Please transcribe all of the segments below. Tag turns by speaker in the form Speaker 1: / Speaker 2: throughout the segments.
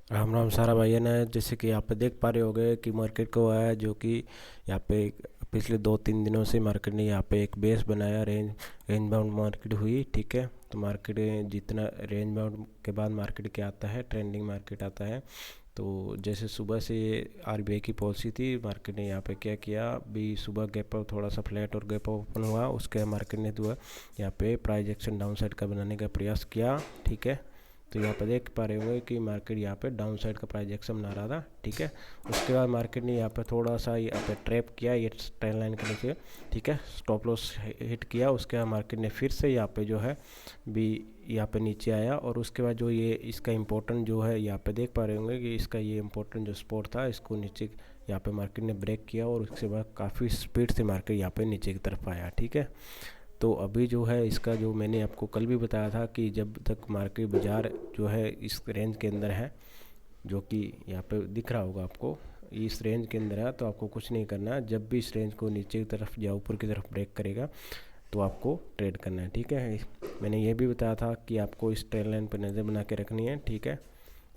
Speaker 1: राम राम सारा भाइयों ने, जैसे कि यहाँ पे देख पा रहे होगे कि मार्केट को आया जो कि यहाँ पे पिछले 2-3 दिनों से मार्केट ने यहाँ पे एक बेस बनाया। रेंज बाउंड मार्केट हुई, ठीक है। तो मार्केट जितना रेंज बाउंड के बाद मार्केट क्या आता है, ट्रेंडिंग मार्केट आता है। तो जैसे सुबह से आरबीआई की पॉलिसी थी, मार्केट ने यहाँ पे क्या किया, अभी सुबह गैप अप थोड़ा सा फ्लैट और गैप ओपन हुआ, उसके मार्केट ने हुआ यहाँ पे प्राइस एक्शन डाउन साइड का बनाने का प्रयास किया, ठीक है। तो यहाँ पर देख पा रहे होंगे कि मार्केट यहाँ पे डाउन साइड का प्राइजेक्शन बना रहा था, ठीक है। उसके बाद मार्केट ने यहाँ पे थोड़ा सा यहाँ पे ट्रैप किया ये ट्रेंड लाइन के नीचे, ठीक है। स्टॉप लॉस हिट किया, उसके बाद मार्केट ने फिर से यहाँ पे जो है भी यहाँ पे नीचे आया। और उसके बाद जो ये इसका इम्पोर्टेंट जो है यहाँ पे देख पा रहे होंगे कि इसका ये इम्पोर्टेंट जो स्पॉट था, इसको नीचे यहाँ पे मार्केट ने ब्रेक किया और उसके बाद काफ़ी स्पीड से मार्केट यहाँ पे नीचे की तरफ आया, ठीक है। तो अभी जो है इसका जो मैंने आपको कल भी बताया था कि जब तक मार्केट बाज़ार जो है इस रेंज के अंदर है, जो कि यहाँ पे दिख रहा होगा आपको, इस रेंज के अंदर है, तो आपको कुछ नहीं करना है। जब भी इस रेंज को नीचे की तरफ या ऊपर की तरफ ब्रेक करेगा तो आपको ट्रेड करना है, ठीक है। मैंने ये भी बताया था कि आपको इस ट्रेंड लाइन पर नज़र बना के रखनी है, ठीक है।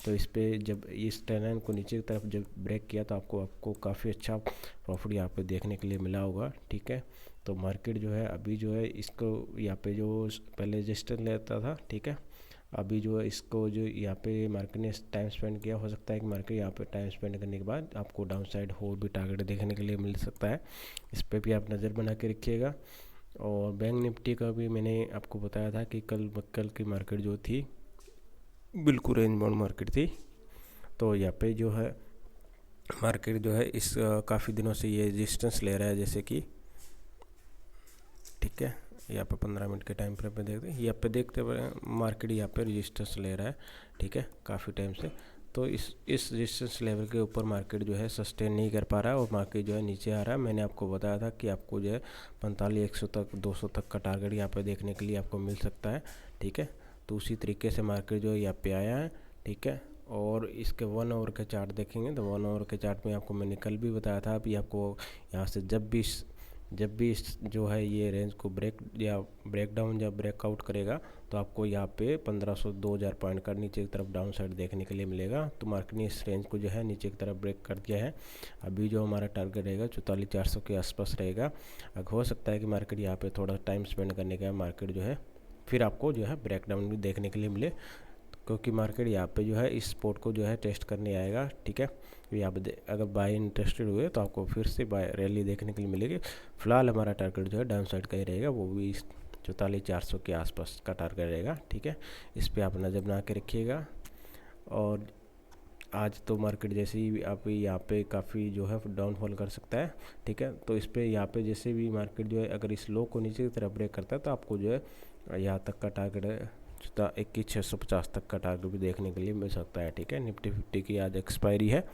Speaker 1: तो इस पे जब इस ट्रेंड लाइन को नीचे की तरफ जब ब्रेक किया तो आपको काफ़ी अच्छा प्रॉफिट यहाँ पे देखने के लिए मिला होगा, ठीक है। तो मार्केट जो है अभी जो है इसको यहाँ पे जो पहले रजिस्टर लेता था, ठीक है। अभी जो है इसको जो यहाँ पे मार्केट ने टाइम स्पेंड किया, हो सकता है कि मार्केट यहाँ पे टाइम स्पेंड करने के बाद आपको डाउन साइड और भी टारगेट देखने के लिए मिल सकता है। इस पर भी आप नज़र बना के रखिएगा। और बैंक निफ्टी का भी मैंने आपको बताया था कि कल की मार्केट जो थी बिल्कुल रेंज बाउंड मार्केट थी। तो यहाँ पे जो है मार्केट जो है इस काफ़ी दिनों से ये रेजिस्टेंस ले रहा है, जैसे कि, ठीक है। यहाँ पे 15 मिनट के टाइम फ्रेम पे देखते हैं, यहाँ पे देखते हुए मार्केट यहाँ पे रेजिस्टेंस ले रहा है, ठीक है, काफ़ी टाइम से। तो इस रेजिस्टेंस लेवल के ऊपर मार्केट जो है सस्टेन नहीं कर पा रहा है और मार्केट जो है नीचे आ रहा है। मैंने आपको बताया था कि आपको जो है 45-100 तक 200 तक का टारगेट यहाँ पे देखने के लिए आपको मिल सकता है, ठीक है। तो उसी तरीके से मार्केट जो है यहाँ पे आया है, ठीक है। और इसके 1 आवर के चार्ट देखेंगे तो 1 आवर के चार्ट में आपको मैंने कल भी बताया था, अभी आपको यहाँ से जब भी इस जो है ये रेंज को ब्रेक डाउन या ब्रेकआउट करेगा तो आपको यहाँ पे 1500-2000 पॉइंट का नीचे की तरफ डाउन साइड देखने के लिए मिलेगा। तो मार्केट ने इस रेंज को जो है नीचे की तरफ ब्रेक कर दिया है। अभी जो हमारा टारगेट रहेगा 44,400 के आसपास रहेगा। अब हो सकता है कि मार्केट यहाँ पे थोड़ा टाइम स्पेंड करने का मार्केट जो है फिर आपको जो है ब्रेक डाउन भी देखने के लिए मिले, क्योंकि मार्केट यहाँ पे जो है इस स्पोर्ट को जो है टेस्ट करने आएगा, ठीक है। यहाँ पे अगर बाय इंटरेस्टेड हुए तो आपको फिर से बाय रैली देखने के लिए मिलेगी। फिलहाल हमारा टारगेट जो है डाउन साइड का ही रहेगा, वो भी 44,400 के आसपास का टारगेट रहेगा, ठीक है। इस पर आप नज़र बना के रखिएगा। और आज तो मार्केट जैसे ही आप यहाँ पे काफ़ी जो है डाउनफॉल कर सकता है, ठीक है। तो इस पर यहाँ पे जैसे भी मार्केट जो है अगर इस लो को नीचे की तरफ ब्रेक करता है तो आपको जो है यहाँ तक का टारगेट है 21,650 तक का टारगेट भी देखने के लिए मिल सकता है, ठीक है। निफ्टी 50 की आज एक्सपायरी है।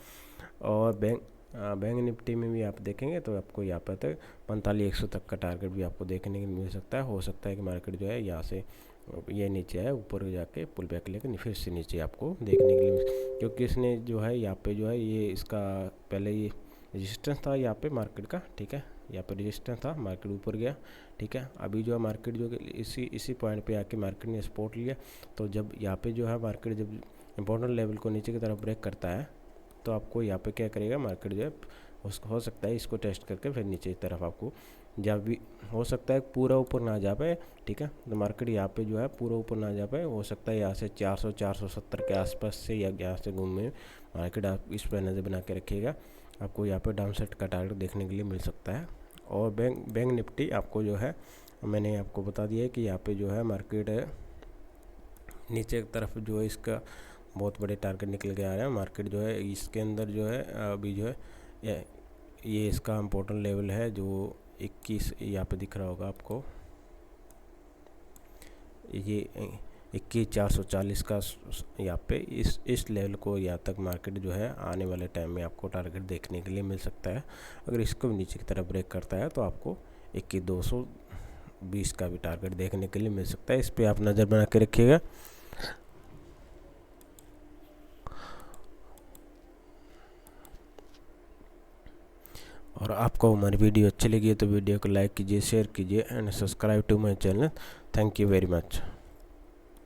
Speaker 1: और बैंक निफ्टी में भी आप देखेंगे तो आपको यहाँ पर तक 45,100 तक का टारगेट भी आपको देखने के लिए मिल सकता है। हो सकता है कि मार्केट जो है यहाँ से ये नीचे है, ऊपर जाके पुल बैक लेकर फिर से नीचे आपको देखने के लिए, क्योंकि इसने जो है यहाँ पे जो है ये इसका पहले ये रेजिस्टेंस था यहाँ पे मार्केट का, ठीक है। यहाँ पे रेजिस्टेंस था, मार्केट ऊपर गया, ठीक है। अभी जो है मार्केट जो इसी पॉइंट पे आके मार्केट ने सपोर्ट लिया। तो जब यहाँ पे जो है मार्केट जब इम्पोर्टेंट लेवल को नीचे की तरफ ब्रेक करता है तो आपको यहाँ पे क्या करेगा, मार्केट जो है उसको हो सकता है इसको टेस्ट करके फिर नीचे की तरफ आपको जब भी हो सकता है पूरा ऊपर ना जा पाए, ठीक है। तो मार्केट यहाँ पे जो है पूरा ऊपर ना जा पाए, हो सकता है यहाँ से 400-470 के आसपास से या यहाँ से घूमे मार्केट, आप इस पर नज़र बना के रखिएगा। आपको यहाँ पे डाउन साइड का टारगेट देखने के लिए मिल सकता है। और बैंक निफ्टी आपको जो है मैंने आपको बता दिया है कि यहाँ पे जो है मार्केट है नीचे की तरफ जो है इसका बहुत बड़े टारगेट निकल के आ रहे हैं। मार्केट जो है इसके अंदर जो है अभी जो है ये इसका इम्पोर्टेंट लेवल है जो 21 यहाँ पे दिख रहा होगा आपको, ये 21,440 का यहाँ पे इस लेवल को यहाँ तक मार्केट जो है आने वाले टाइम में आपको टारगेट देखने के लिए मिल सकता है। अगर इसको नीचे की तरफ ब्रेक करता है तो आपको 21,220 का भी टारगेट देखने के लिए मिल सकता है। इस पर आप नज़र बना के रखिएगा। और आपको हमारी वीडियो अच्छी लगी है तो वीडियो को लाइक कीजिए, शेयर कीजिए and subscribe to my channel. Thank you very much.